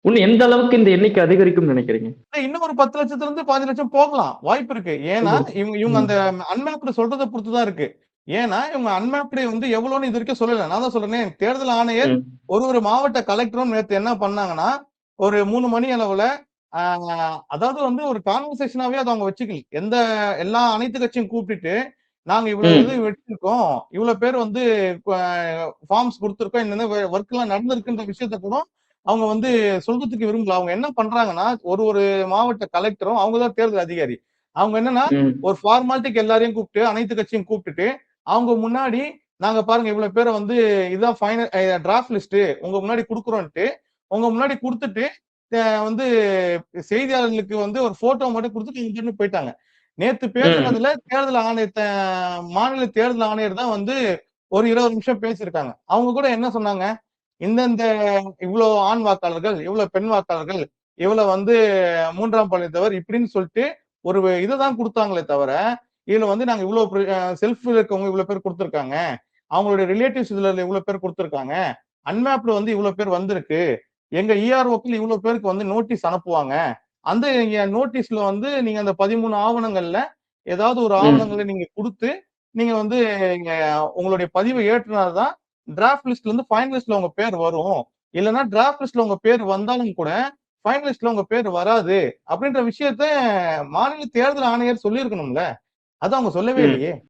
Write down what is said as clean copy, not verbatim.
இன்னும் எந்த அளவுக்கு இந்த எண்ணிக்கை அதிகரிக்கும்னு நினைக்கிறீங்க? இன்னும் ஒரு 10,00,000 இருந்து 15,00,000 போகலாம். வாய்ப்பு இருக்கு. ஏன்னா, ஓஹோ! இவங்க ம். அந்த அன்மேப்டு சொல்றத பொறுத்து தான் இருக்கு. ஏன்னா, இவங்க அன்மேப்டு வந்து எவ்வளோன்னு இதுவரைக்கும் சொல்லல. நான் தான் சொல்றேனே, தேர்தல் ஆணையர் ம். ஒரு மாவட்ட கலெக்டரும் நேத்து என்ன பண்ணாங்கன்னா, ஒரு 3 மணி அளவுல ஆ அதாவது வந்து ஒரு கான்வர்சேஷனாவே அத அவங்க வச்சுக்கல. எல்லா அனைத்து கட்சியும் கூப்பிட்டுட்டு, நாங்க இவ்வளோ இது ம். வச்சிருக்கோம். இவ்வளோ பேர் வந்து அ ஃபார்ம்ஸ் குடுத்துருக்கோம். இந்த வொர்க்லாம் நடந்திருக்குன்ற விஷயத்த கூட அவங்க வந்து சொல்றதுக்கு விரும்பல. அவங்க என்ன பண்றாங்கன்னா, ஒரு மாவட்ட கலெக்டரும் அவங்க தான் தேர்தல் அதிகாரி. அவங்க என்னன்னா, ம். ஒரு ஃபார்மாலிட்டிக்கு எல்லாரையும் கூப்பிட்டு, அனைத்து கட்சியும் கூப்பிட்டுட்டு, அவங்க முன்னாடி நாங்க பாருங்க இவ்வளோ பேர வந்து இதுதான் ஃபைனல் டிராஃப்ட் லிஸ்ட் உங்க முன்னாடி குடுக்குறோன்ட்டு, உங்க முன்னாடி குடுத்துட்டு, வந்து செய்தியாளர்களுக்கு வந்து ஒரு ஃபோட்டோ மட்டும் குடுத்துட்டு இங்கிருந்து போயிட்டாங்க. நேத்து ம். பேசுனதுல தேர்தல் ஆணையத்த மாநில தேர்தல் ஆணையர் தான் வந்து ஒரு 20 நிமிஷம் பேசியிருக்காங்க. அவங்க கூட என்ன சொன்னாங்க? இந்தந்த இவ்ளோ ஆண் வாக்காளர்கள், இவ்ளோ பெண் வாக்காளர்கள், இவ்ளோ வந்து 3ஆம் பாலினத்தவர் இப்படின்னு சொல்லிட்டு ஒரு இததான் குடுத்தாங்களே தவிர, இதுல வந்து நாங்க இவ்ளோ செல்ஃப்ல இருக்கவங்க இவ்ளோ பேர் குடுத்துருக்காங்க. அவங்களுடைய ரிலேட்டிவ்ஸ் இதுல இவ்ளோ பேர் குடுத்துருக்காங்க. அன்மேப்ல வந்து இவ்ளோ பேர் வந்திருக்கு. எங்க இஆர்ஓக்கள் இவ்ளோ பேருக்கு வந்து நோட்டீஸ் அனுப்புவாங்க. அந்த நோட்டீஸ்ல வந்து நீங்க அந்த 13 ஆவணங்கள்ல ஏதாவது ஒரு ஆவணங்கள ம். நீங்க குடுத்து, நீங்க வந்து இங்க உங்களுடைய பதிவ ஏற்றுனா தான் டிராஃப்ட் லிஸ்ட்ல இருந்து ஃபைனல் லிஸ்ட்ல உங்க பேர் வரும். இல்லன்னா டிராஃப்ட் லிஸ்ட்ல உங்க பேர் வந்தாலும் கூட, ஃபைனல் லிஸ்ட்ல உங்க பேர் வராது. அப்படின்ற விஷயத்த மாநில தேர்தல் ஆணையர் சொல்லியிருக்கணும்ல. அத அவங்க சொல்லவே ம். இல்லையே!